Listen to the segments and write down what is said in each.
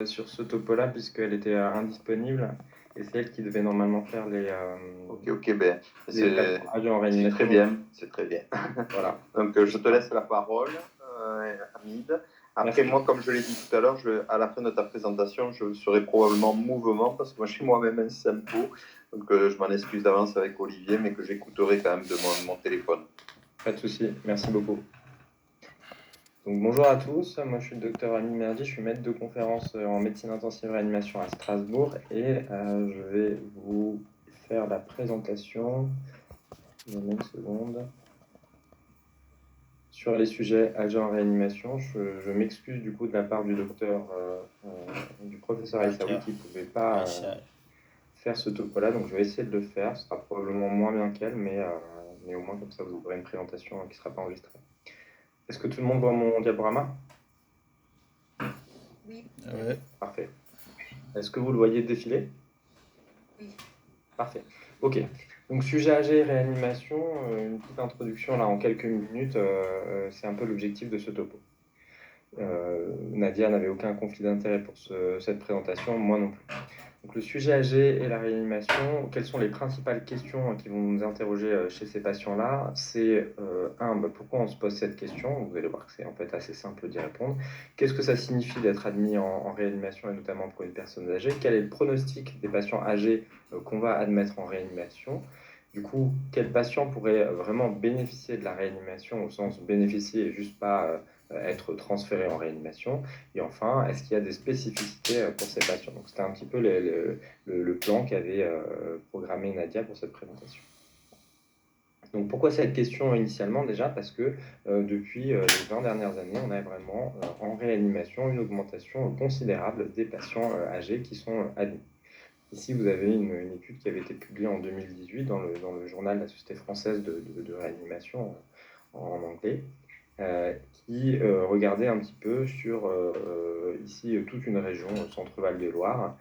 sur ce topo-là puisqu'elle était indisponible et c'est elle qui devait normalement faire Ok, ben, les patients âgés en c'est réanimation. très bien, c'est très bien. Voilà. Donc, je te laisse la parole, Hamid. Après, Merci. moi, comme je l'ai dit tout à l'heure, à la fin de ta présentation, je serai probablement mouvement parce que moi, je suis moi-même un simpo. Donc, je m'en excuse d'avance avec Olivier, mais que j'écouterai quand même de mon téléphone. Pas de souci. Merci beaucoup. Donc, bonjour à tous, moi je suis le docteur Ami Merdi, je suis maître de conférence en médecine intensive réanimation à Strasbourg et je vais vous faire la présentation, donnez une seconde, sur les sujets âgés en réanimation. Je m'excuse du coup de la part du du professeur Aïssaoui qui ne pouvait pas faire ce topo-là, donc je vais essayer de le faire, ce sera probablement moins bien qu'elle, mais au moins comme ça vous aurez une présentation qui ne sera pas enregistrée. Est-ce que tout le monde voit mon diaporama? Oui. Ouais. Parfait. Est-ce que vous le voyez défiler? Oui. Parfait. Ok. Donc sujet âgé, réanimation, une petite introduction là en quelques minutes, c'est un peu l'objectif de ce topo. Nadia n'avait aucun conflit d'intérêt pour cette présentation, moi non plus. Donc le sujet âgé et la réanimation, quelles sont les principales questions qui vont nous interroger chez ces patients-là? C'est pourquoi on se pose cette question? Vous allez voir que c'est en fait assez simple d'y répondre. Qu'est-ce que ça signifie d'être admis en réanimation et notamment pour une personne âgée? Quel est le pronostic des patients âgés qu'on va admettre en réanimation? Du coup, quel patient pourrait vraiment bénéficier de la réanimation au sens bénéficier et juste pas être transféré en réanimation? Et enfin, est-ce qu'il y a des spécificités pour ces patients? Donc, c'était un petit peu le plan qu'avait programmé Nadia pour cette présentation. Donc, pourquoi cette question initialement? Déjà parce que depuis les 20 dernières années, on a vraiment en réanimation une augmentation considérable des patients âgés qui sont admis. Ici, vous avez une étude qui avait été publiée en 2018 dans le journal de la Société française de réanimation en anglais, qui regardait un petit peu sur ici toute une région, Centre-Val de Loire,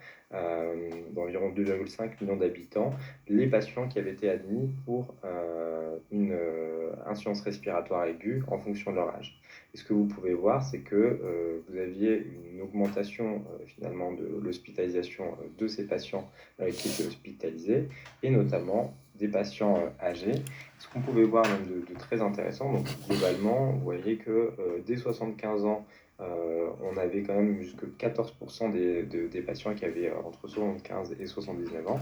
d'environ 2,5 millions d'habitants, les patients qui avaient été admis pour une insuffisance respiratoire aiguë en fonction de leur âge. Et ce que vous pouvez voir, c'est que vous aviez une augmentation finalement de l'hospitalisation de ces patients qui étaient hospitalisés, et notamment des patients âgés. Ce qu'on pouvait voir même de très intéressant, donc globalement, vous voyez que dès 75 ans, on avait quand même jusque 14% des patients qui avaient entre 75 et 79 ans.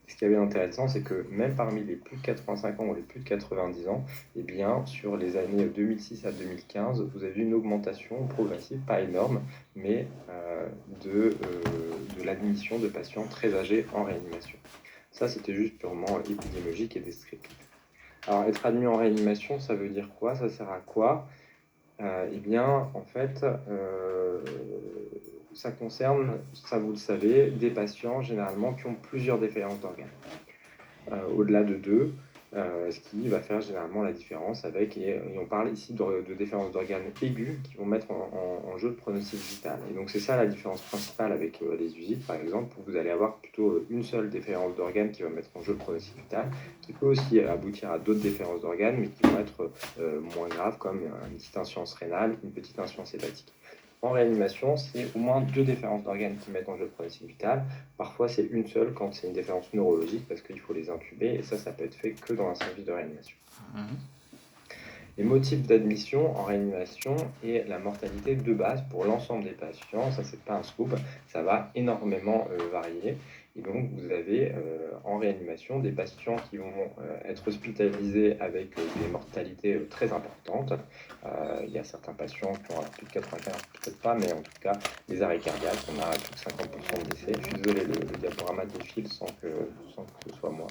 Et ce qui avait intéressant, c'est que même parmi les plus de 85 ans ou les plus de 90 ans, eh bien, sur les années 2006 à 2015, vous avez une augmentation progressive, pas énorme, mais de l'admission de patients très âgés en réanimation. Ça, c'était juste purement épidémiologique et descriptif. Alors, être admis en réanimation, ça veut dire quoi? Ça sert à quoi? Eh bien, en fait, ça concerne, ça vous le savez, des patients généralement qui ont plusieurs défaillances d'organes, au-delà de deux, ce qui va faire généralement la différence avec, et on parle ici de défaillances d'organes aiguës qui vont mettre en jeu le pronostic vital. Et donc c'est ça la différence principale avec les usites, par exemple, où vous allez avoir plutôt une seule défaillance d'organes qui va mettre en jeu le pronostic vital, qui peut aussi aboutir à d'autres défaillances d'organes, mais qui vont être moins graves, comme une petite insuffisance rénale, une petite insuffisance hépatique. En réanimation, c'est au moins deux défaillances d'organes qui mettent en jeu le pronostic vital. Parfois, c'est une seule quand c'est une défaillance neurologique parce qu'il faut les intuber et ça peut être fait que dans un service de réanimation. Les motifs d'admission en réanimation et la mortalité de base pour l'ensemble des patients, ça c'est pas un scoop, ça va énormément varier. Et donc vous avez en réanimation des patients qui vont être hospitalisés avec des mortalités très importantes. Il y a certains patients qui ont plus de 95, peut-être pas, mais en tout cas les arrêts cardiaques, on a plus de 50% de décès. Je suis désolé, le diaporama défile sans que ce soit moi.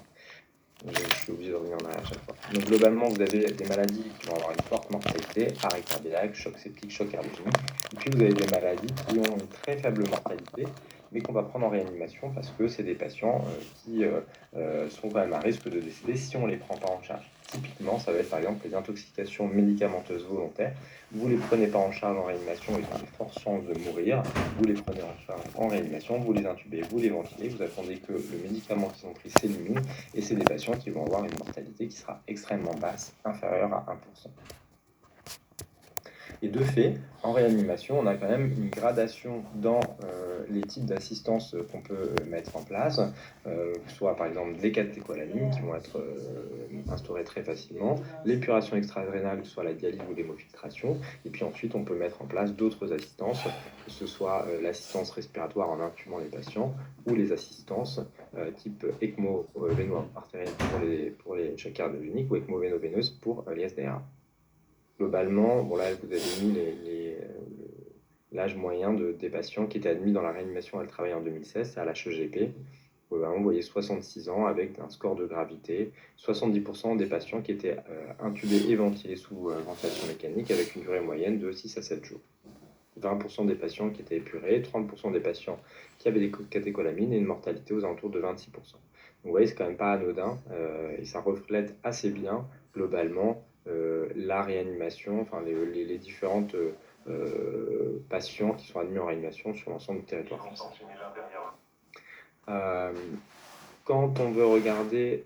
Je suis obligé de revenir en arrière à chaque fois. Donc globalement, vous avez des maladies qui vont avoir une forte mortalité, arrêt cardiaque, choc septique, choc cardiogénique. Et puis vous avez des maladies qui ont une très faible mortalité, mais qu'on va prendre en réanimation parce que c'est des patients qui sont quand même à risque de décéder si on ne les prend pas en charge. Typiquement, ça va être par exemple les intoxications médicamenteuses volontaires. Vous ne les prenez pas en charge en réanimation, ils ont des fortes chances de mourir. Vous les prenez en charge en réanimation, vous les intubez, vous les ventilez, vous attendez que le médicament qu'ils ont pris s'élimine. Et c'est des patients qui vont avoir une mortalité qui sera extrêmement basse, inférieure à 1%. Et de fait, en réanimation, on a quand même une gradation dans les types d'assistance qu'on peut mettre en place, soit par exemple les catécholamines qui vont être instaurées très facilement, l'épuration extra-rénale, soit la dialyse ou l'hémofiltration, et puis ensuite on peut mettre en place d'autres assistances, que ce soit l'assistance respiratoire en intubant les patients ou les assistances type ECMO véno-artérielle pour les chocs cardiogéniques ou ECMO véno-veineuse pour les SDRA. Globalement, bon là, vous avez mis l'âge moyen des patients qui étaient admis dans la réanimation à le travail en 2016, c'est à l'HEGP. Vous voyez 66 ans avec un score de gravité, 70% des patients qui étaient intubés et ventilés sous ventilation mécanique avec une durée moyenne de 6 à 7 jours. 20% des patients qui étaient épurés, 30% des patients qui avaient des catécholamines et une mortalité aux alentours de 26%. Donc vous voyez, c'est quand même pas anodin et ça reflète assez bien globalement la réanimation, enfin les différentes patients qui sont admis en réanimation sur l'ensemble du territoire français. Euh, quand on veut regarder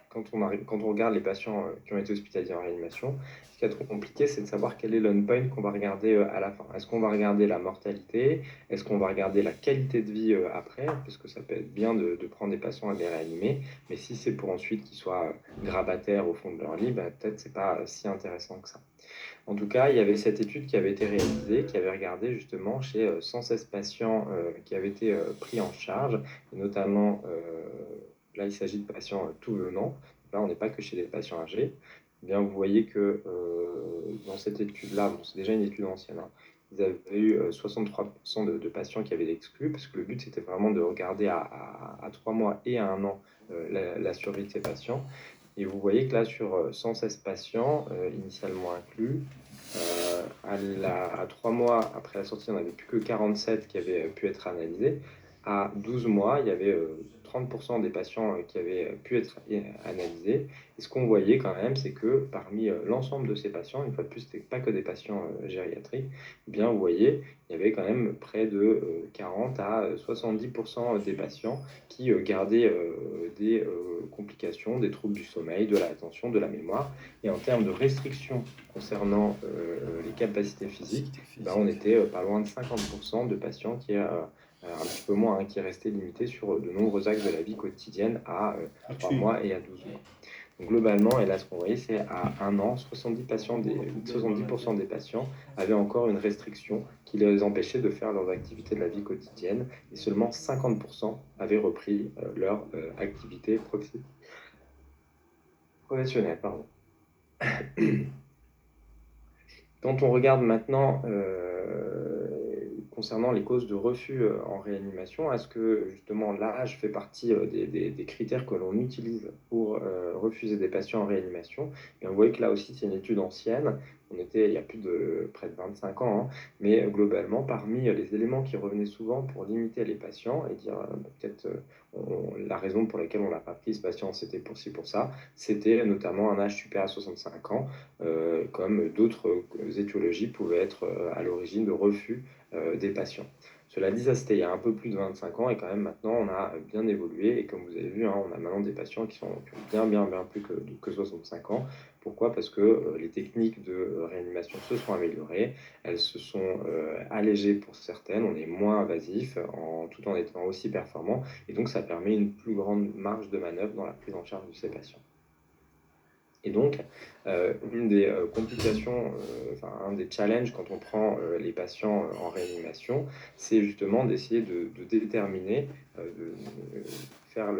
quand on regarde les patients qui ont été hospitalisés en réanimation, ce qui est trop compliqué, c'est de savoir quel est l'endpoint qu'on va regarder à la fin. Est-ce qu'on va regarder la mortalité? Est-ce qu'on va regarder la qualité de vie après? Parce que ça peut être bien de prendre des patients à les réanimer, mais si c'est pour ensuite qu'ils soient grabataires au fond de leur lit, bah, peut-être c'est pas si intéressant que ça. En tout cas, il y avait cette étude qui avait été réalisée, qui avait regardé justement chez 116 patients qui avaient été pris en charge, et notamment, là il s'agit de patients tout venant. Là, on n'est pas que chez les patients âgés. Eh bien, vous voyez que dans cette étude-là, bon, c'est déjà une étude ancienne, hein, ils avaient eu 63% de patients qui avaient été exclus, parce que le but c'était vraiment de regarder à 3 mois et à 1 an la survie de ces patients. Et vous voyez que là, sur 116 patients initialement inclus, à 3 mois après la sortie, il n'y en avait plus que 47 qui avaient pu être analysés. À 12 mois, il y avait 30% des patients qui avaient pu être analysés. Et ce qu'on voyait quand même, c'est que parmi l'ensemble de ces patients, une fois de plus, ce n'était pas que des patients gériatriques, eh bien, vous voyez, il y avait quand même près de 40 à 70% des patients qui gardaient des complications, des troubles du sommeil, de l'attention, de la mémoire. Et en termes de restrictions concernant les capacités physiques, ben, on était pas loin de 50% de patients qui un petit peu moins, hein, qui restaient limités sur de nombreux axes de la vie quotidienne à 3 mois et à 12 mois. Donc, globalement, et là, ce qu'on voyait, c'est à 1 an, 70% des patients avaient encore une restriction qui les empêchait de faire leurs activités de la vie quotidienne et seulement 50% avaient repris leur activité professionnelle. Pardon. Quand on regarde maintenant concernant les causes de refus en réanimation, est-ce que justement l'âge fait partie des critères que l'on utilise pour refuser des patients en réanimation? Et on voit que là aussi, c'est une étude ancienne. On était il y a plus de près de 25 ans, hein, mais globalement, parmi les éléments qui revenaient souvent pour limiter les patients et dire peut-être la raison pour laquelle on n'a pas pris ce patient, c'était pour ci, pour ça, c'était notamment un âge supérieur à 65 ans, comme d'autres étiologies pouvaient être à l'origine de refus des patients. Cela dit, ça c'était il y a un peu plus de 25 ans et quand même maintenant on a bien évolué et comme vous avez vu, hein, on a maintenant des patients qui ont bien plus que 65 ans. Pourquoi? Parce que les techniques de réanimation se sont améliorées, elles se sont allégées pour certaines, on est moins invasif tout en étant aussi performant et donc ça permet une plus grande marge de manœuvre dans la prise en charge de ces patients. Et donc, une des complications, enfin, un des challenges quand on prend les patients en réanimation, c'est justement d'essayer de déterminer, de faire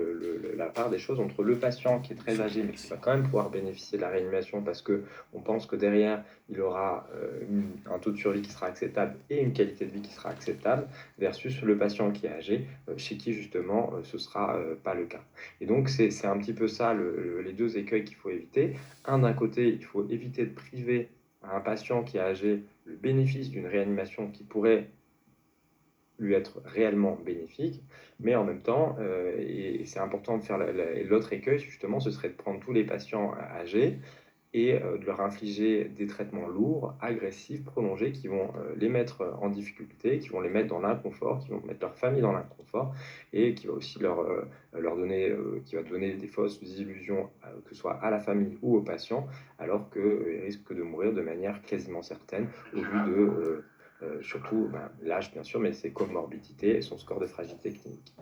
la part des choses entre le patient qui est très âgé, mais qui va quand même pouvoir bénéficier de la réanimation parce qu'on pense que derrière, il aura un taux de survie qui sera acceptable et une qualité de vie qui sera acceptable, versus le patient qui est âgé, chez qui justement ce ne sera pas le cas. Et donc, c'est un petit peu ça les deux écueils qu'il faut éviter. D'un côté, il faut éviter de priver à un patient qui est âgé le bénéfice d'une réanimation qui pourrait lui être réellement bénéfique, mais en même temps, et c'est important de faire l'autre écueil, justement, ce serait de prendre tous les patients âgés et de leur infliger des traitements lourds, agressifs, prolongés, qui vont les mettre en difficulté, qui vont les mettre dans l'inconfort, qui vont mettre leur famille dans l'inconfort, et qui va aussi leur donner, qui va donner des fausses illusions, que ce soit à la famille ou aux patients, alors qu'ils risquent de mourir de manière quasiment certaine, au vu de, surtout l'âge bien sûr, mais ses comorbidités et son score de fragilité clinique.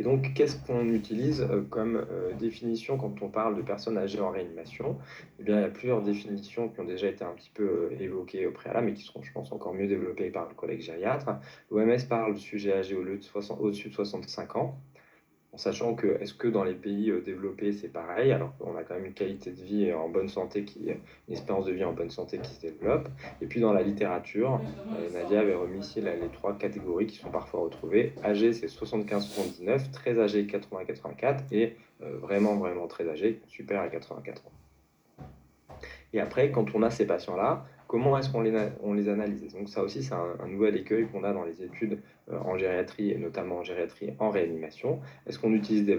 Et donc, qu'est-ce qu'on utilise comme définition quand on parle de personnes âgées en réanimation? Eh bien, il y a plusieurs définitions qui ont déjà été un petit peu évoquées au préalable, mais qui seront, je pense, encore mieux développées par le collègue gériatre. L'OMS parle de sujets âgés au-dessus de 65 ans, en sachant que, est-ce que dans les pays développés, c'est pareil, alors qu'on a quand même une qualité de vie en bonne santé, une espérance de vie en bonne santé qui se développe. Et puis dans la littérature, Nadia avait remis ici les trois catégories qui sont parfois retrouvées. Âgé, c'est 75-79, très âgé, 80-84, et vraiment, vraiment très âgé, super à 84 ans. Et après, quand on a ces patients-là, comment est-ce qu'on les analyse? Donc ça aussi, c'est un nouvel écueil qu'on a dans les études en gériatrie, et notamment en gériatrie en réanimation. Est-ce qu'on utilise des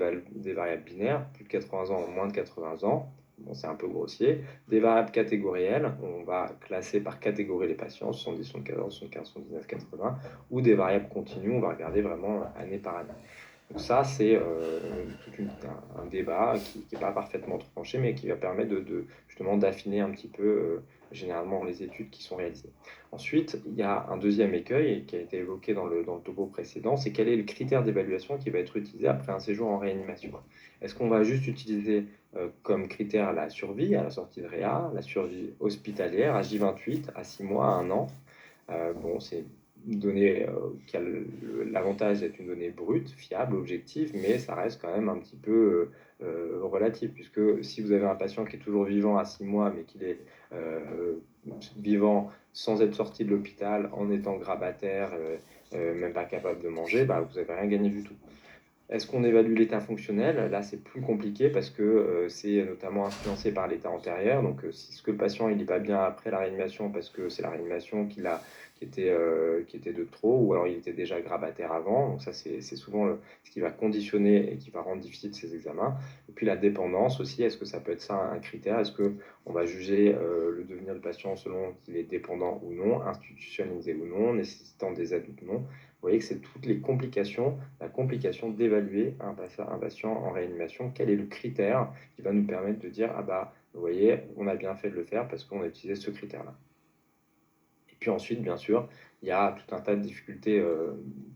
variables binaires, plus de 80 ans, moins de 80 ans? Bon, c'est un peu grossier. Des variables catégorielles, on va classer par catégorie les patients, 70, 74, 75, 79, 80, ou des variables continues, on va regarder vraiment année par année. Donc ça, c'est un débat qui n'est pas parfaitement tranché, mais qui va permettre justement d'affiner un petit peu généralement les études qui sont réalisées. Ensuite, il y a un deuxième écueil qui a été évoqué dans le topo précédent, c'est quel est le critère d'évaluation qui va être utilisé après un séjour en réanimation. Est-ce qu'on va juste utiliser comme critère la survie à la sortie de réa, la survie hospitalière à J28, à 6 mois, à 1 an? Bon, c'est une donnée qui a l'avantage d'être une donnée brute, fiable, objective, mais ça reste quand même un petit peu relatif, puisque si vous avez un patient qui est toujours vivant à 6 mois, mais qu'il est vivant sans être sorti de l'hôpital, en étant grabataire, même pas capable de manger, bah, vous n'avez rien gagné du tout. Est-ce qu'on évalue l'état fonctionnel? Là, c'est plus compliqué parce que c'est notamment influencé par l'état antérieur. Donc, si ce que le patient il n'est pas bien après la réanimation parce que c'est la réanimation qui était de trop, ou alors il était déjà grabataire avant. Donc, ça, c'est souvent ce qui va conditionner et qui va rendre difficile ces examens. Et puis, la dépendance aussi, est-ce que ça peut être ça un critère? Est-ce qu'on va juger le devenir du patient selon qu'il est dépendant ou non, institutionnalisé ou non, nécessitant des aides ou non? Vous voyez que c'est toutes les complications, la complication d'évaluer un patient en réanimation. Quel est le critère qui va nous permettre de dire, ah bah, vous voyez, on a bien fait de le faire parce qu'on a utilisé ce critère-là. Et puis ensuite, bien sûr, il y a tout un tas de difficultés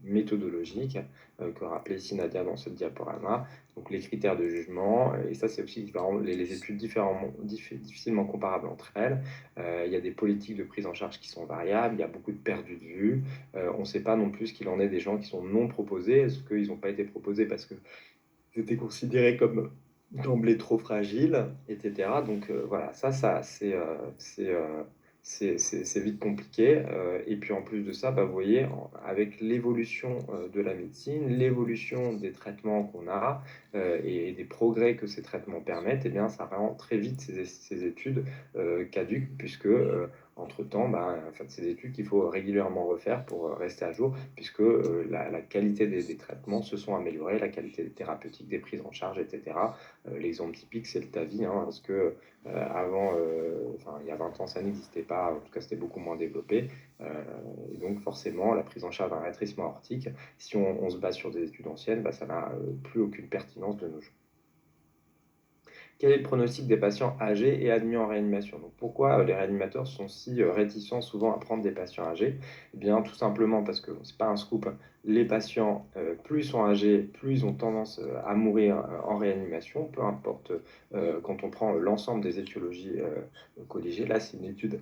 méthodologiques que rappelait ici Nadia dans ce diaporama. Donc les critères de jugement, et ça c'est aussi les études difficilement comparables entre elles. Il y a des politiques de prise en charge qui sont variables, il y a beaucoup de perdus de vue. On ne sait pas non plus ce qu'il en est des gens qui sont non proposés. Est-ce qu'ils n'ont pas été proposés parce qu'ils étaient considérés comme d'emblée trop fragiles, etc. Donc voilà, ça c'est vite compliqué. Et puis en plus de ça, bah, vous voyez, avec l'évolution de la médecine, l'évolution des traitements qu'on a et des progrès que ces traitements permettent, eh bien, ça rend très vite ces études caduques, puisque entre-temps, bah, enfin, c'est des études qu'il faut régulièrement refaire pour rester à jour, puisque la qualité des traitements se sont améliorées, la qualité des thérapeutiques, des prises en charge, etc. L'exemple typique, c'est le TAVI, hein, parce que avant, il y a 20 ans, ça n'existait pas, en tout cas, c'était beaucoup moins développé. Et donc, forcément, la prise en charge d'un rétrécissement aortique, si on se base sur des études anciennes, bah, ça n'a plus aucune pertinence de nos jours. Quel est le pronostic des patients âgés et admis en réanimation? Donc, pourquoi les réanimateurs sont si réticents souvent à prendre des patients âgés? Eh bien, tout simplement parce que, c'est pas un scoop, hein, les patients, plus ils sont âgés, plus ils ont tendance à mourir en réanimation, peu importe quand on prend l'ensemble des étiologies colligées. Là, c'est une étude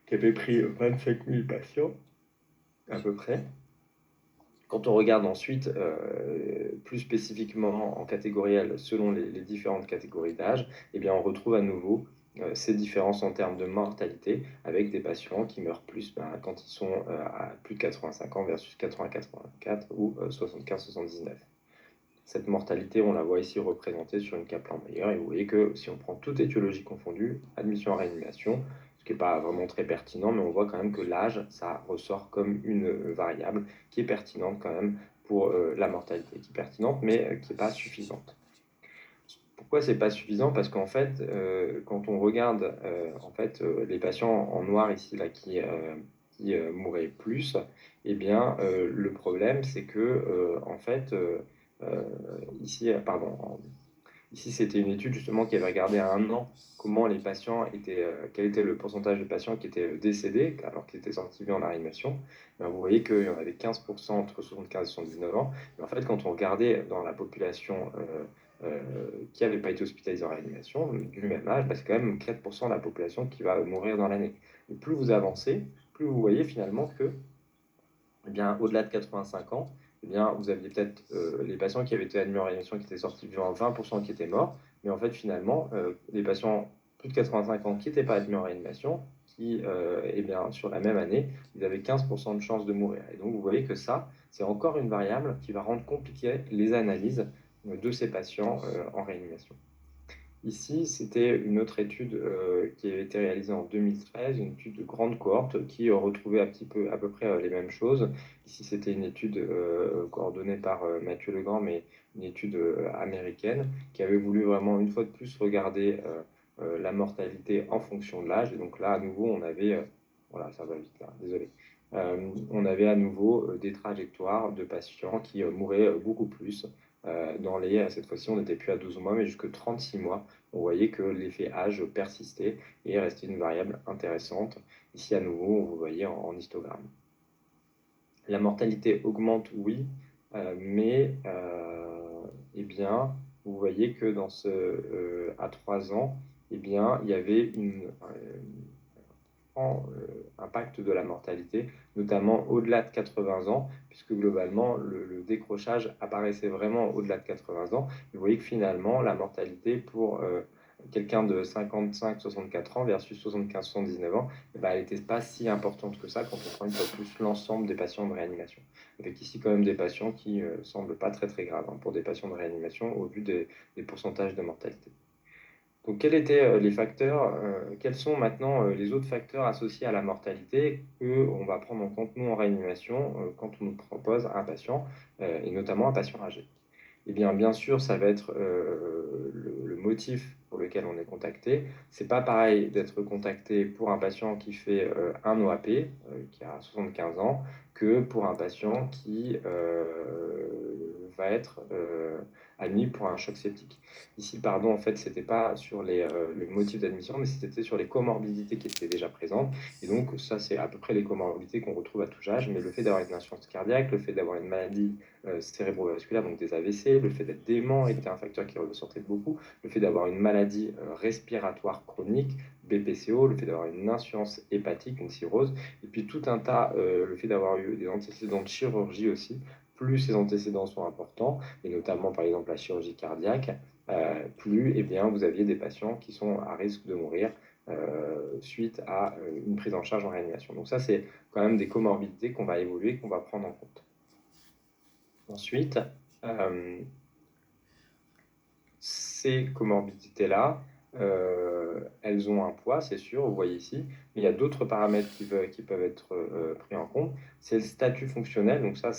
qui avait pris 25 000 patients, à peu près. Quand on regarde ensuite plus spécifiquement en catégoriel selon les différentes catégories d'âge, eh bien on retrouve à nouveau ces différences en termes de mortalité avec des patients qui meurent plus quand ils sont à plus de 85 ans versus 80-84 ou 75-79. Cette mortalité, on la voit ici représentée sur une Kaplan-Meier, et vous voyez que si on prend toute étiologie confondue, admission en réanimation, ce qui n'est pas vraiment très pertinent, mais on voit quand même que l'âge, ça ressort comme une variable qui est pertinente quand même pour la mortalité, qui est pertinente, mais qui n'est pas suffisante. Pourquoi c'est pas suffisant? Parce qu'en fait, quand on regarde les patients en noir ici là qui mouraient plus, eh bien le problème c'est que euh, ici, ici c'était une étude justement qui avait regardé à 1 an comment les patients étaient, quel était le pourcentage de patients qui étaient décédés alors qu'ils étaient sortis en réanimation. Ben, vous voyez qu'il y en avait 15% entre 75 et 79 ans. Et en fait, quand on regardait dans la population qui n'avait pas été hospitalisée en réanimation, du même âge, bah, c'est quand même 4% de la population qui va mourir dans l'année. Et plus vous avancez, plus vous voyez finalement que, eh bien, au-delà de 85 ans, eh bien, vous aviez peut-être les patients qui avaient été admis en réanimation qui étaient sortis vivants, 20% qui étaient morts, mais en fait, finalement, les patients plus de 85 ans qui n'étaient pas admis en réanimation, eh bien, sur la même année, ils avaient 15% de chances de mourir. Et donc, vous voyez que ça, c'est encore une variable qui va rendre compliquées les analyses de ces patients en réanimation. Ici, c'était une autre étude qui avait été réalisée en 2013, une étude de grande cohorte qui retrouvait à peu près les mêmes choses. Ici, c'était une étude coordonnée par Mathieu Legrand, mais une étude américaine qui avait voulu vraiment une fois de plus regarder la mortalité en fonction de l'âge. Et donc là, à nouveau, on avait, voilà, ça va vite là, désolé. On avait à nouveau des trajectoires de patients qui mouraient beaucoup plus. Cette fois-ci, on n'était plus à 12 mois, mais jusque 36 mois. On voyait que l'effet âge persistait et restait une variable intéressante. Ici, à nouveau, vous voyez en histogramme. La mortalité augmente, oui, mais eh bien, vous voyez que à 3 ans, eh bien, il y avait impact de la mortalité, notamment au-delà de 80 ans, puisque globalement, le décrochage apparaissait vraiment au-delà de 80 ans. Vous voyez que finalement, la mortalité pour quelqu'un de 55-64 ans versus 75-79 ans, eh ben, elle n'était pas si importante que ça quand on prend une fois de plus l'ensemble des patients de réanimation. Avec ici quand même des patients qui ne semblent pas très très graves pour des patients de réanimation au vu des pourcentages de mortalité. Donc, quels étaient les facteurs, quels sont maintenant les autres facteurs associés à la mortalité qu'on va prendre en compte, nous, en réanimation, quand on nous propose un patient, et notamment un patient âgé? Eh bien, bien sûr, ça va être le motif pour lequel on est contacté. C'est pas pareil d'être contacté pour un patient qui fait un OAP, qui a 75 ans, que pour un patient qui va être admis pour un choc septique. Ici, pardon, en fait, c'était pas sur le motif d'admission, mais c'était sur les comorbidités qui étaient déjà présentes. Et donc, ça, c'est à peu près les comorbidités qu'on retrouve à tout âge, mais le fait d'avoir une insuffisance cardiaque, le fait d'avoir une maladie cérébrovasculaire, donc des AVC, le fait d'être dément était un facteur qui ressortait beaucoup, le fait d'avoir une maladie respiratoire chronique, BPCO, le fait d'avoir une insuffisance hépatique, une cirrhose, et puis tout un tas, le fait d'avoir eu des antécédents de chirurgie aussi, plus ces antécédents sont importants, et notamment par exemple la chirurgie cardiaque, plus eh bien, vous aviez des patients qui sont à risque de mourir suite à une prise en charge en réanimation. Donc ça, c'est quand même des comorbidités qu'on va évoluer, qu'on va prendre en compte. Ensuite, ces comorbidités-là, elles ont un poids, c'est sûr, vous voyez ici, mais il y a d'autres paramètres qui peuvent être pris en compte. C'est le statut fonctionnel, donc ça,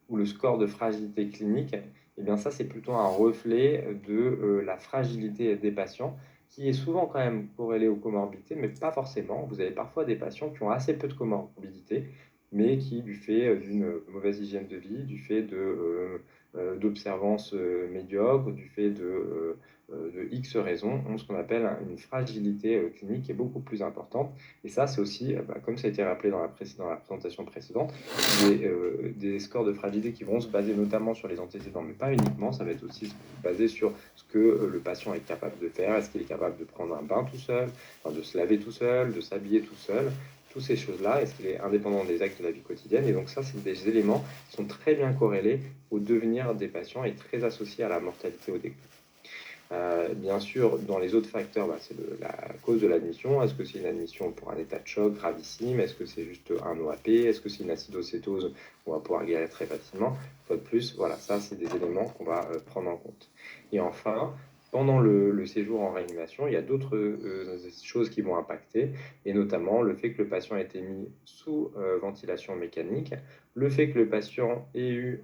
ou le score de fragilité clinique. Et bien ça, c'est plutôt un reflet de la fragilité des patients, qui est souvent quand même corrélée aux comorbidités, mais pas forcément. Vous avez parfois des patients qui ont assez peu de comorbidités, mais qui, du fait d'une mauvaise hygiène de vie, du fait d'observance médiocre, du fait de X raisons, ont ce qu'on appelle une fragilité clinique qui est beaucoup plus importante. Et ça, c'est aussi, comme ça a été rappelé dans la présentation précédente, des scores de fragilité qui vont se baser notamment sur les antécédents, mais pas uniquement. Ça va être aussi basé sur ce que le patient est capable de faire. Est-ce qu'il est capable de prendre un bain tout seul, enfin, de se laver tout seul, de s'habiller tout seul, toutes ces choses-là, est-ce qu'il est indépendant des actes de la vie quotidienne? Et donc ça, c'est des éléments qui sont très bien corrélés au devenir des patients et très associés à la mortalité au début. Bien sûr, dans les autres facteurs, c'est la cause de l'admission. Est-ce que c'est une admission pour un état de choc gravissime? Est-ce que c'est juste un OAP? Est-ce que c'est une acidocétose qu'on va pouvoir guérir très facilement? Une fois de plus, voilà, ça, c'est des éléments qu'on va prendre en compte. Et enfin, pendant le séjour en réanimation, il y a d'autres choses qui vont impacter, et notamment le fait que le patient a été mis sous ventilation mécanique, le fait que le patient ait eu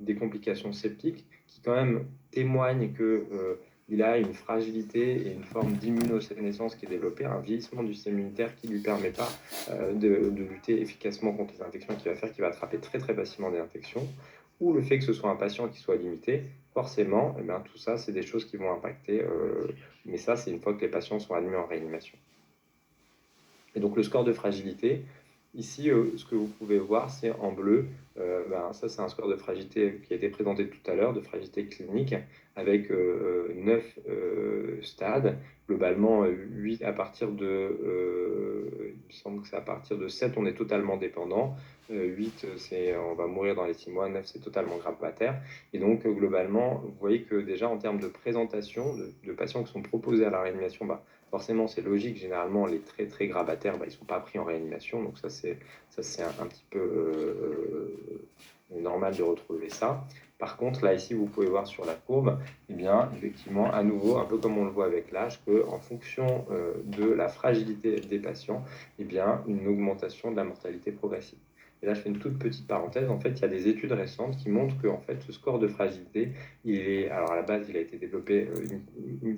des complications septiques qui quand même témoignent que il a une fragilité et une forme d'immunosénescence qui est développée, un vieillissement du système immunitaire qui ne lui permet pas de lutter efficacement contre les infections, qui va faire qu'il va attraper très très facilement des infections, ou le fait que ce soit un patient qui soit limité, forcément, eh bien, tout ça, c'est des choses qui vont impacter, mais ça, c'est une fois que les patients sont admis en réanimation. Et donc le score de fragilité, ici, ce que vous pouvez voir, c'est en bleu. Ça, c'est un score de fragilité qui a été présenté tout à l'heure, de fragilité clinique, avec 9 stades. Globalement, 8 à partir de, il me semble que c'est à partir de 7, on est totalement dépendant. 8, c'est on va mourir dans les 6 mois. 9, c'est totalement gravataire. Et donc, globalement, vous voyez que déjà, en termes de présentation de patients qui sont proposés à la réanimation, forcément, c'est logique. Généralement, les très très gravataires, ils ne sont pas pris en réanimation. Donc ça, c'est un petit peu normal de retrouver ça. Par contre, là, ici, vous pouvez voir sur la courbe, eh bien, effectivement, à nouveau, un peu comme on le voit avec l'âge, qu'en fonction de la fragilité des patients, eh bien, une augmentation de la mortalité progressive. Et là, je fais une toute petite parenthèse. En fait, il y a des études récentes qui montrent que en fait, ce score de fragilité, alors à la base, il a été développé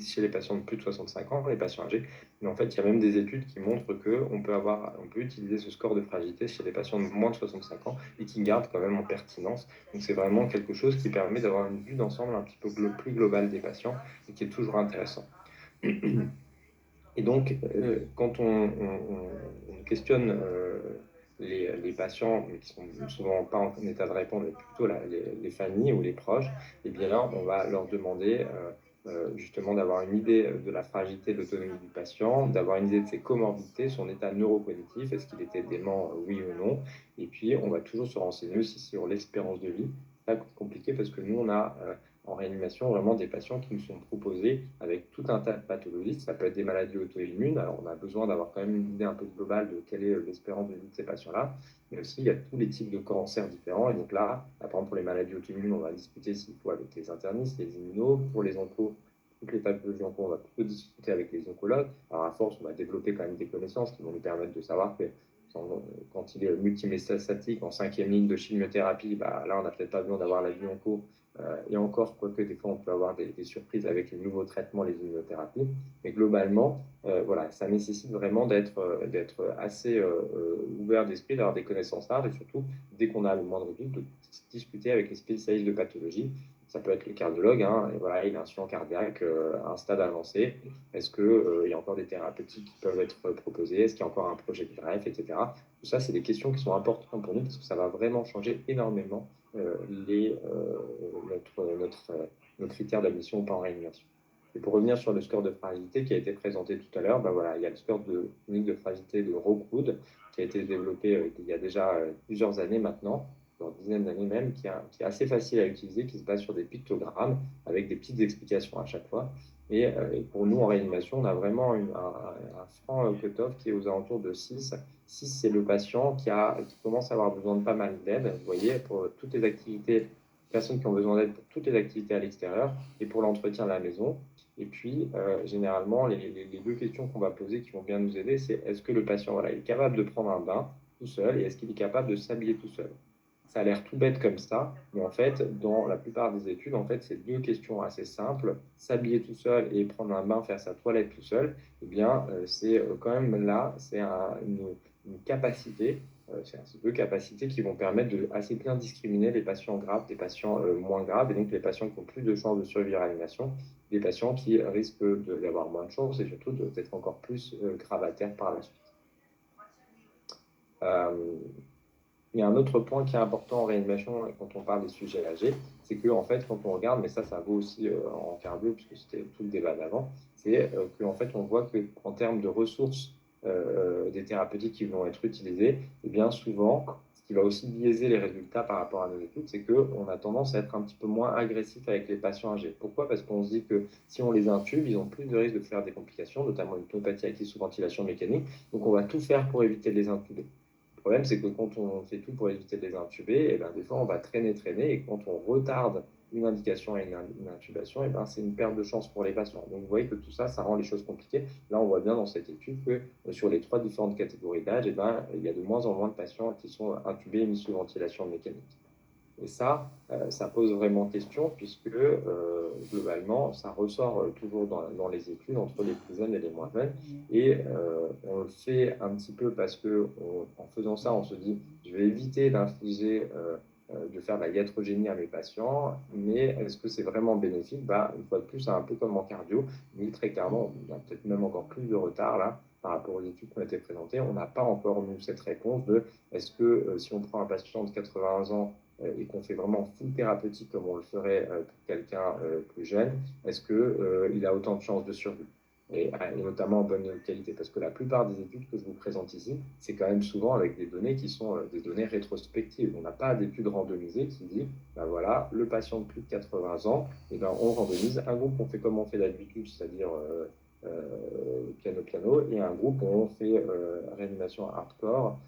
chez les patients de plus de 65 ans, les patients âgés. Mais en fait, il y a même des études qui montrent qu'on peut utiliser ce score de fragilité chez les patients de moins de 65 ans et qui gardent quand même en pertinence. Donc, c'est vraiment quelque chose qui permet d'avoir une vue d'ensemble un petit peu plus globale des patients et qui est toujours intéressant. Et donc, quand on questionne les patients qui sont souvent pas en état de répondre, mais plutôt les familles ou les proches, eh bien là, on va leur demander justement d'avoir une idée de la fragilité de l'autonomie du patient, d'avoir une idée de ses comorbidités, son état neurocognitif, est-ce qu'il était dément, oui ou non, et puis on va toujours se renseigner aussi sur l'espérance de vie. C'est pas compliqué parce que nous, on a en réanimation vraiment des patients qui nous sont proposés avec tout un tas de pathologies. Ça peut être des maladies auto-immunes. Alors, on a besoin d'avoir quand même une idée un peu globale de quelle est l'espérance de vie de ces patients-là. Mais aussi, il y a tous les types de cancers différents. Et donc là, par exemple, pour les maladies auto-immunes, on va discuter s'il faut avec les internistes, les immunos. Pour les oncos, toutes les pathologies onco, on va plutôt discuter avec les oncologues. Alors, à force, on va développer quand même des connaissances qui vont nous permettre de savoir que quand il est multimétastatique en 5e ligne de chimiothérapie, là, on n'a peut-être pas besoin d'avoir la vie onco. Et encore, quoique des fois, on peut avoir des surprises avec les nouveaux traitements, les immunothérapies. Mais globalement, voilà, ça nécessite vraiment d'être assez ouvert d'esprit, d'avoir des connaissances larges et surtout, dès qu'on a le moindre doute, de discuter avec les spécialistes de pathologie. Ça peut être le cardiologue, hein, et voilà, il a un insuffisance cardiaque à un stade avancé. Est-ce qu'il y a encore des thérapeutiques qui peuvent être proposées? Est-ce qu'il y a encore un projet de greffe, etc. Tout ça, c'est des questions qui sont importantes pour nous parce que ça va vraiment changer énormément nos critères d'admission ou pas en réanimation. Et pour revenir sur le score de fragilité qui a été présenté tout à l'heure, voilà, il y a le score unique de fragilité de Rockwood qui a été développé il y a déjà plusieurs années maintenant, une dizaine d'années même, qui est assez facile à utiliser, qui se base sur des pictogrammes avec des petites explications à chaque fois. Et pour nous, en réanimation, on a vraiment un franc cut-off qui est aux alentours de 6. 6, c'est le patient qui commence à avoir besoin de pas mal d'aide, vous voyez, pour toutes les activités, personnes qui ont besoin d'aide pour toutes les activités à l'extérieur et pour l'entretien de la maison. Et puis, généralement, les deux questions qu'on va poser qui vont bien nous aider, c'est est-ce que le patient voilà, est capable de prendre un bain tout seul et est-ce qu'il est capable de s'habiller tout seul? Ça a l'air tout bête comme ça, mais en fait, dans la plupart des études, en fait, c'est deux questions assez simples. S'habiller tout seul et prendre un bain, faire sa toilette tout seul, eh bien, c'est quand même là, c'est une capacité, c'est deux capacités qui vont permettre de assez bien discriminer les patients graves des patients moins graves, et donc les patients qui ont plus de chances de survivre à réanimation, des patients qui risquent d'avoir moins de chances et surtout d'être encore plus gravataires par la suite. Euh, Il y a un autre point qui est important en réanimation quand on parle des sujets âgés, c'est que en fait, quand on regarde, mais ça vaut aussi en cardio, puisque c'était tout le débat d'avant, c'est qu'en fait, on voit qu'en termes de ressources des thérapeutiques qui vont être utilisées, et bien souvent, ce qui va aussi biaiser les résultats par rapport à nos études, c'est qu'on a tendance à être un petit peu moins agressif avec les patients âgés. Pourquoi? Parce qu'on se dit que si on les intube, ils ont plus de risques de faire des complications, notamment une pneumopathie active sous ventilation mécanique. Donc, on va tout faire pour éviter de les intuber. Le problème, c'est que quand on fait tout pour éviter de les intuber, et ben, des fois, on va traîner, et quand on retarde une indication et une intubation, et ben, c'est une perte de chance pour les patients. Donc, vous voyez que tout ça, ça rend les choses compliquées. Là, on voit bien dans cette étude que sur les 3 différentes catégories d'âge, et ben, il y a de moins en moins de patients qui sont intubés et mis sous ventilation mécanique. Et ça pose vraiment question puisque globalement, ça ressort toujours dans les études entre les plus jeunes et les moins jeunes. Et on le fait un petit peu parce que en faisant ça, on se dit, je vais éviter d'infliger, de faire de la iatrogénie à mes patients, mais est-ce que c'est vraiment bénéfique? Bah, une fois de plus, c'est un peu comme en cardio, mais très clairement, il y a peut-être même encore plus de retard là par rapport aux études qui ont été présentées. On n'a pas encore eu cette réponse de est-ce que si on prend un patient de 80 ans et qu'on fait vraiment full thérapeutique comme on le ferait pour quelqu'un plus jeune, est-ce qu'il a autant de chances de survie et notamment en bonne qualité, parce que la plupart des études que je vous présente ici, c'est quand même souvent avec des données qui sont des données rétrospectives. On n'a pas d'études randomisées qui dit, ben voilà, le patient de plus de 80 ans, et ben on randomise un groupe, on fait comme on fait d'habitude, c'est-à-dire piano-piano, et un groupe où on fait réanimation hardcore,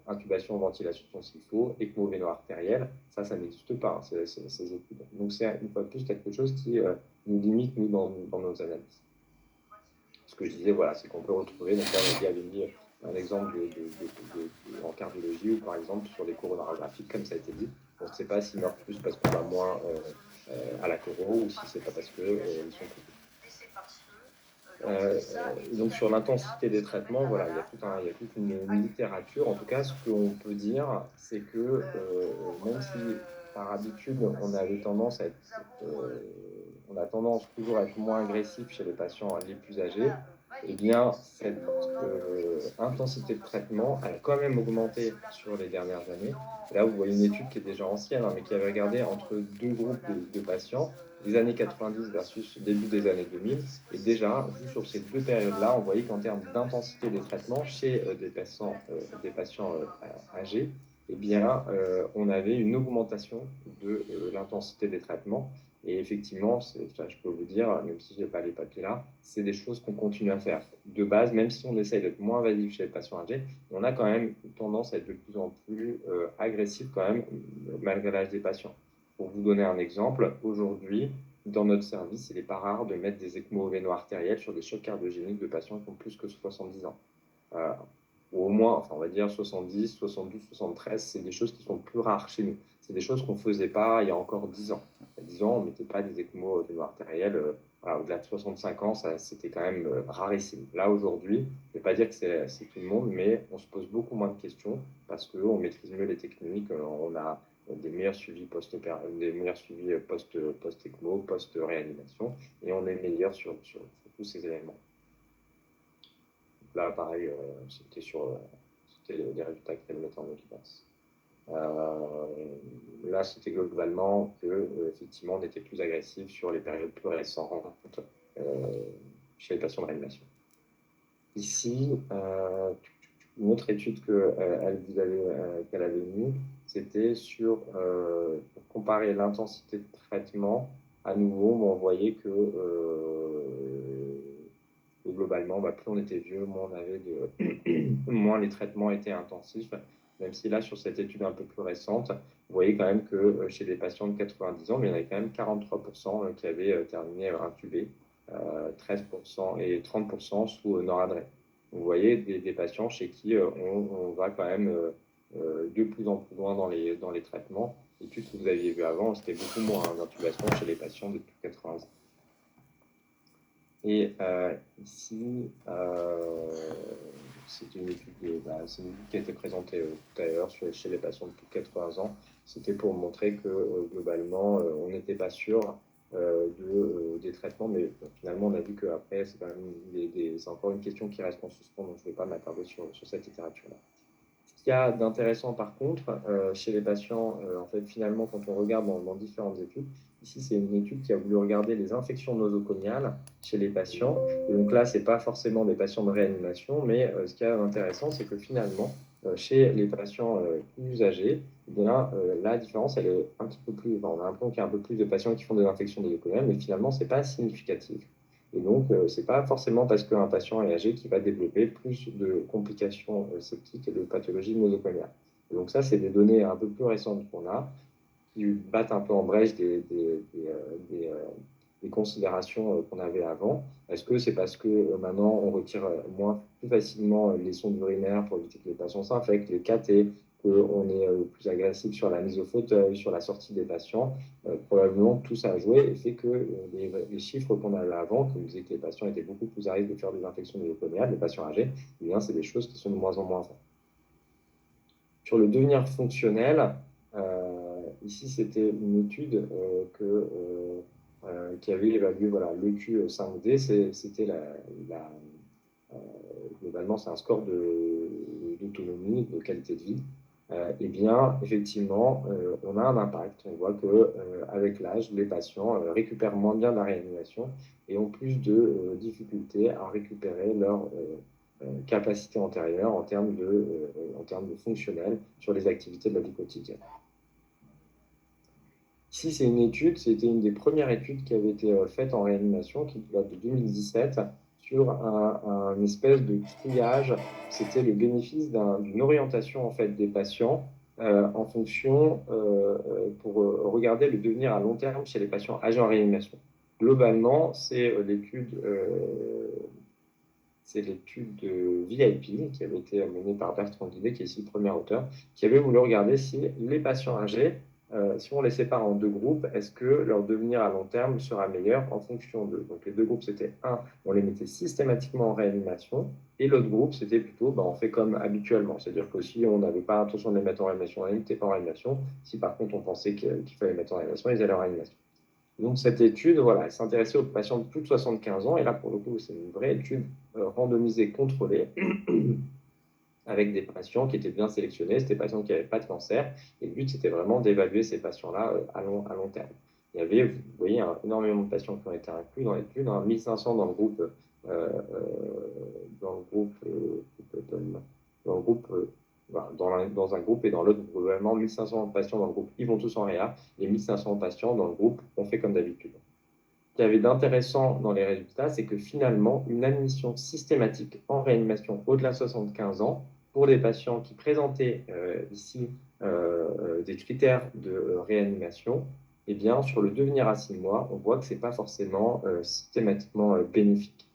intubation, ventilation s'il faut, ECMO véno-artériel. Ça n'existe pas, hein, ces études. Donc c'est une fois de plus quelque chose qui nous limite, nous, dans nos analyses. Ce que je disais, voilà, c'est qu'on peut retrouver, donc là, on avait mis un exemple en cardiologie ou par exemple sur les coronarographiques, comme ça a été dit. On ne sait pas s'ils meurent plus parce qu'on va moins à la coro ou si c'est pas parce qu'ils sont plus. Donc sur l'intensité des traitements, voilà, il y a toute une littérature. En tout cas, ce qu'on peut dire, c'est que même si par habitude on avait tendance à on a tendance toujours à être moins agressif chez les patients les plus âgés, eh bien cette intensité de traitement a quand même augmenté sur les dernières années. Et là, vous voyez une étude qui est déjà ancienne, hein, mais qui avait regardé entre deux groupes de patients, les années 90 versus début des années 2000. Et déjà, juste sur ces deux périodes-là, on voyait qu'en termes d'intensité des traitements chez des patients âgés, eh bien, on avait une augmentation de l'intensité des traitements. Et effectivement, ça, je peux vous dire, même si je n'ai pas les papiers là, c'est des choses qu'on continue à faire. De base, même si on essaye d'être moins invasif chez les patients âgés, on a quand même tendance à être de plus en plus agressif quand même, malgré l'âge des patients. Pour vous donner un exemple, aujourd'hui, dans notre service, il n'est pas rare de mettre des ECMO véno-artériels sur des chocs cardiogéniques de patients qui ont plus que 70 ans. Euh, ou au moins, enfin, on va dire 70, 72, 73, c'est des choses qui sont plus rares chez nous. C'est des choses qu'on ne faisait pas il y a encore 10 ans. Il y a 10 ans, on ne mettait pas des ECMO véno-artériels. Voilà, au-delà de 65 ans, c'était quand même rarissime. Là, aujourd'hui, je ne vais pas dire que c'est tout le monde, mais on se pose beaucoup moins de questions parce qu'on maîtrise mieux les techniques, on a des meilleurs suivis post-ECMO, post-réanimation, et on est meilleur sur tous ces éléments. Là, pareil, c'était des résultats qu'elle mettait en évidence. Là, c'était globalement que, effectivement, on était plus agressif sur les périodes plus récentes euh, chez les patients de réanimation. Ici, une autre étude qu'elle avait mis, c'était pour comparer l'intensité de traitement. À nouveau, on voyait que globalement, plus on était vieux, moins les traitements étaient intensifs. Même si là, sur cette étude un peu plus récente, vous voyez quand même que chez les patients de 90 ans, il y en avait quand même 43% qui avaient terminé intubés, 13% et 30% sous noradré. Vous voyez des patients chez qui on va quand même de plus en plus loin dans les traitements. L'étude que vous aviez vue avant, c'était beaucoup moins d'intubation chez les patients de plus de 80 ans. Et ici, c'est une étude qui a été présentée tout à l'heure chez les patients de plus de 80 ans. C'était pour montrer que globalement, on n'était pas sûr des traitements, mais finalement, on a vu qu'après, c'est quand même c'est encore une question qui reste en suspens, donc je ne vais pas m'attarder sur cette littérature-là. Ce qu'il y a d'intéressant par contre chez les patients, en fait, finalement, quand on regarde dans différentes études, ici c'est une étude qui a voulu regarder les infections nosocomiales chez les patients. Et donc là, ce n'est pas forcément des patients de réanimation, mais ce qui est intéressant, c'est que finalement, chez les patients plus âgés, eh bien, la différence, elle est un petit peu plus. On a l'impression qu'il y a un peu plus de patients qui font des infections nosocomiales, mais finalement, ce n'est pas significatif. Et donc, ce n'est pas forcément parce qu'un patient est âgé qu'il va développer plus de complications septiques et de pathologies nosocomiales. Et donc ça, c'est des données un peu plus récentes qu'on a, qui battent un peu en brèche des considérations qu'on avait avant. Est-ce que c'est parce que maintenant, on retire plus facilement les sondes urinaires pour éviter que les patients s'infectent, les cathés, qu'on est plus agressif sur la mise au fauteuil, sur la sortie des patients. Probablement tout ça a joué et fait que les chiffres qu'on avait avant, qui nous disaient que les patients étaient beaucoup plus à risque de faire des infections nosocomiales, les patients âgés, eh bien, c'est des choses qui sont de moins en moins vraies. Sur le devenir fonctionnel, ici c'était une étude qui avait évalué voilà, l'EQ5D, c'était globalement c'est un score d'autonomie, de qualité de vie. Eh bien, effectivement, on a un impact. On voit qu'avec l'âge, les patients récupèrent moins bien la réanimation et ont plus de difficultés à récupérer leur capacité antérieure en termes de fonctionnel sur les activités de la vie quotidienne. Ici, c'est une étude, c'était une des premières études qui avait été faite en réanimation, qui date de 2017, sur un espèce de triage. C'était le bénéfice d'une orientation en fait, des patients en fonction pour regarder le devenir à long terme chez les patients âgés en réanimation. Globalement, c'est l'étude de VIP qui avait été menée par Bertrand Guillet, qui est ici le premier auteur, qui avait voulu regarder si les patients âgés, si on les sépare en deux groupes, est-ce que leur devenir à long terme sera meilleur en fonction d'eux. Donc les deux groupes, c'était un, on les mettait systématiquement en réanimation, et l'autre groupe, c'était plutôt, on fait comme habituellement. C'est-à-dire que si on n'avait pas l'intention de les mettre en réanimation, on ne les mettait pas en réanimation. Si par contre on pensait qu'il fallait les mettre en réanimation, ils allaient en réanimation. Donc, cette étude, voilà, elle s'intéressait aux patients de plus de 75 ans. Et là, pour le coup, c'est une vraie étude randomisée, contrôlée, avec des patients qui étaient bien sélectionnés. C'était des patients qui n'avaient pas de cancer. Et le but, c'était vraiment d'évaluer ces patients-là à long terme. Il y avait, vous voyez, énormément de patients qui ont été inclus dans l'étude, 1500 dans le groupe, euh, dans le groupe, dans le groupe dans un groupe et dans l'autre, globalement, 1500 patients dans le groupe, ils vont tous en réa, et 1500 patients dans le groupe, on fait comme d'habitude. Ce qu'il y avait d'intéressant dans les résultats, c'est que finalement, une admission systématique en réanimation au-delà de 75 ans, pour des patients qui présentaient ici des critères de réanimation, eh bien, sur le devenir à 6 mois, on voit que ce n'est pas forcément systématiquement bénéfique.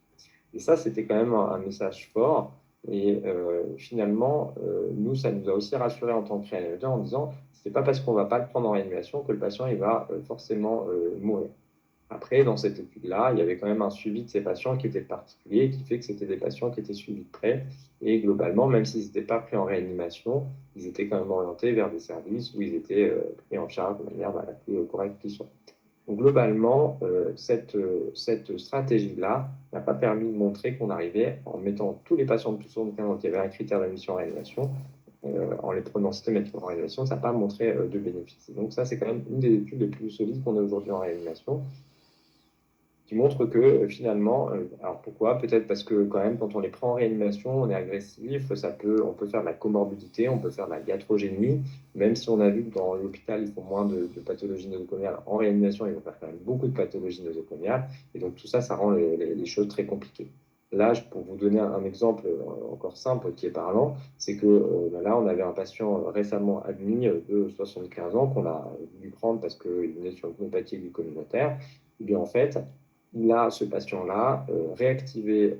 Et ça, c'était quand même un message fort. Et finalement, nous, ça nous a aussi rassurés en tant que réanimateurs en disant, c'est pas parce qu'on va pas le prendre en réanimation que le patient il va forcément mourir. Après, dans cette étude-là, il y avait quand même un suivi de ces patients qui était particulier, qui fait que c'était des patients qui étaient suivis de près. Et globalement, même s'ils n'étaient pas pris en réanimation, ils étaient quand même orientés vers des services où ils étaient pris en charge de manière la plus correcte qui soit. Donc, globalement, cette stratégie-là n'a pas permis de montrer qu'on arrivait, en mettant tous les patients de plus de 75 ans qui avaient un critère d'admission en réanimation, en les prenant systématiquement en réanimation, ça n'a pas montré de bénéfice. Donc ça, c'est quand même une des études les plus solides qu'on a aujourd'hui en réanimation, qui montre que finalement, alors pourquoi? Peut-être parce que quand même, quand on les prend en réanimation, on est agressif, on peut faire de la comorbidité, on peut faire de la iatrogénie, même si on a vu que dans l'hôpital, ils font moins de pathologies nosocomiales. En réanimation, ils vont faire quand même beaucoup de pathologies nosocomiales, et donc tout ça, ça rend les choses très compliquées. Là, pour vous donner un exemple encore simple qui est parlant, c'est que là, on avait un patient récemment admis de 75 ans qu'on a dû prendre parce qu'il venait sur une pneumopathie du communautaire. Et bien en fait, ce patient-là réactivé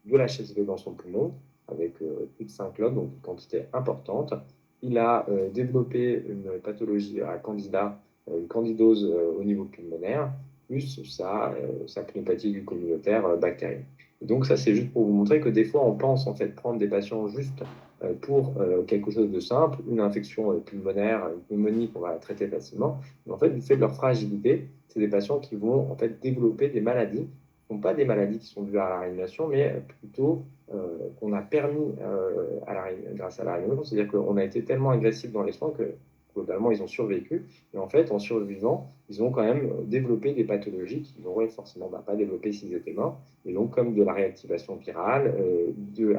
de la HSV dans son poumon avec plus de 5 logs, donc une quantité importante. Il a développé une pathologie à candida, une candidose au niveau pulmonaire, plus sa pneumopathie du communautaire bactérienne. Et donc ça, c'est juste pour vous montrer que des fois, on pense en fait prendre des patients juste pour quelque chose de simple, une infection pulmonaire, une pneumonie qu'on va traiter facilement. Mais en fait, du fait de leur fragilité, c'est des patients qui vont en fait développer des maladies, qui ne sont pas des maladies qui sont dues à la réanimation, mais plutôt qu'on a permis grâce à la réanimation. C'est-à-dire qu'on a été tellement agressif dans les soins que globalement, ils ont survécu. Et en fait, en survivant, ils ont quand même développé des pathologies qu'ils n'auraient forcément pas développées s'ils étaient morts. Et donc, comme de la réactivation virale,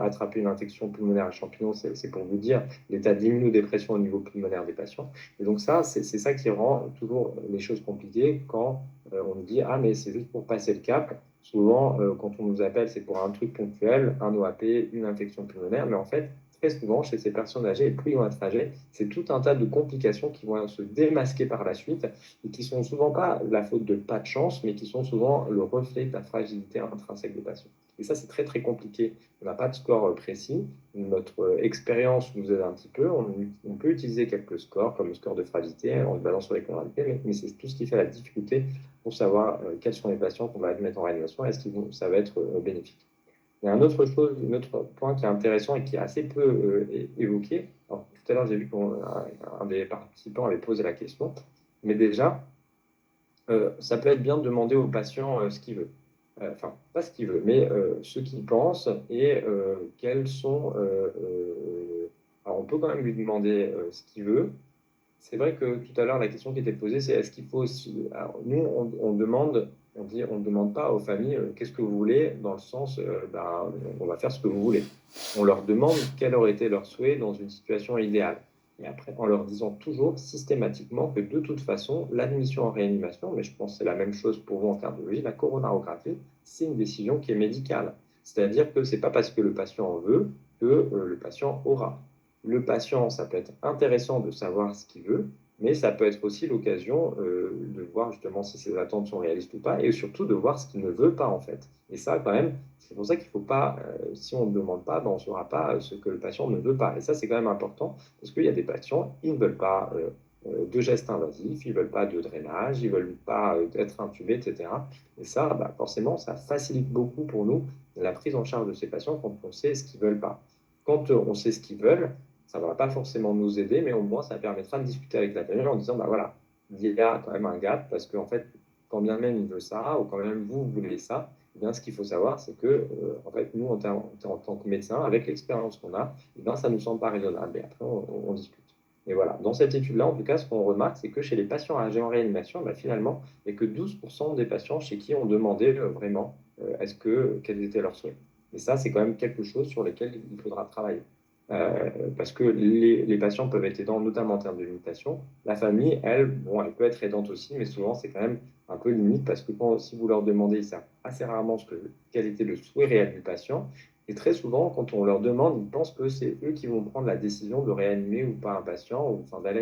attraper une infection pulmonaire à champignons, c'est pour vous dire l'état d'immunodépression au niveau pulmonaire des patients. Et donc ça, c'est ça qui rend toujours les choses compliquées quand on nous dit « Ah, mais c'est juste pour passer le cap ». Souvent, quand on nous appelle, c'est pour un truc ponctuel, un OAP, une infection pulmonaire. Mais en fait, très souvent, chez ces personnes âgées, et plus ils vont être âgés, c'est tout un tas de complications qui vont se démasquer par la suite et qui sont souvent pas la faute de pas de chance, mais qui sont souvent le reflet de la fragilité intrinsèque des patients. Et ça, c'est très, très compliqué. On n'a pas de score précis. Notre expérience nous aide un petit peu. On peut utiliser quelques scores, comme le score de fragilité, en se basant sur les comorbidités, mais c'est tout ce qui fait la difficulté pour savoir quels sont les patients qu'on va admettre en réanimation et est-ce que ça va être bénéfique. Il y a un autre chose, un autre point qui est intéressant et qui est assez peu évoqué. Alors, tout à l'heure, j'ai vu qu'un des participants avait posé la question, mais déjà, ça peut être bien de demander au patient ce qu'il veut. Enfin, pas ce qu'il veut, mais ce qu'il pense et quels sont. Alors, on peut quand même lui demander ce qu'il veut. C'est vrai que tout à l'heure, la question qui était posée, c'est est-ce qu'il faut aussi. Alors, nous, on demande, on dit, on ne demande pas aux familles qu'est-ce que vous voulez, dans le sens, ben, on va faire ce que vous voulez. On leur demande quel aurait été leur souhait dans une situation idéale. Et après, en leur disant toujours systématiquement que de toute façon, l'admission en réanimation, mais je pense que c'est la même chose pour vous en cardiologie, la coronarographie, c'est une décision qui est médicale. C'est-à-dire que ce n'est pas parce que le patient en veut que le patient aura. Le patient, ça peut être intéressant de savoir ce qu'il veut, mais ça peut être aussi l'occasion de voir justement si ses attentes sont réalistes ou pas, et surtout de voir ce qu'il ne veut pas en fait. Et ça, quand même, c'est pour ça qu'il ne faut pas, si on ne demande pas, ben, on ne saura pas ce que le patient ne veut pas. Et ça, c'est quand même important, parce qu'il y a des patients, ils ne veulent pas de gestes invasifs, ils ne veulent pas de drainage, ils ne veulent pas être intubés, etc. Et ça, bah, forcément, ça facilite beaucoup pour nous la prise en charge de ces patients quand on sait ce qu'ils ne veulent pas. Quand on sait ce qu'ils veulent, ça ne va pas forcément nous aider, mais au moins ça permettra de discuter avec la famille en disant, bah voilà, il y a quand même un gap, parce qu'en fait, quand bien même il veut ça, ou quand même vous voulez ça, eh bien, ce qu'il faut savoir, c'est que, en fait, nous, en tant que médecin, avec l'expérience qu'on a, eh bien, ça ne nous semble pas raisonnable. Et après, on discute. Et voilà, dans cette étude-là, en tout cas, ce qu'on remarque, c'est que chez les patients âgés en réanimation, bah, finalement, il n'y a que 12% des patients chez qui on demandait vraiment quels étaient leurs souhaits. Et ça, c'est quand même quelque chose sur lequel il faudra travailler. Parce que les patients peuvent être aidants, notamment en termes de limitation. La famille, elle, bon, elle peut être aidante aussi, mais souvent, c'est quand même un peu limite parce que si vous leur demandez, ils savent assez rarement quel était le souhait réel du patient. Et très souvent, quand on leur demande, ils pensent que c'est eux qui vont prendre la décision de réanimer ou pas un patient, ou enfin, d'aller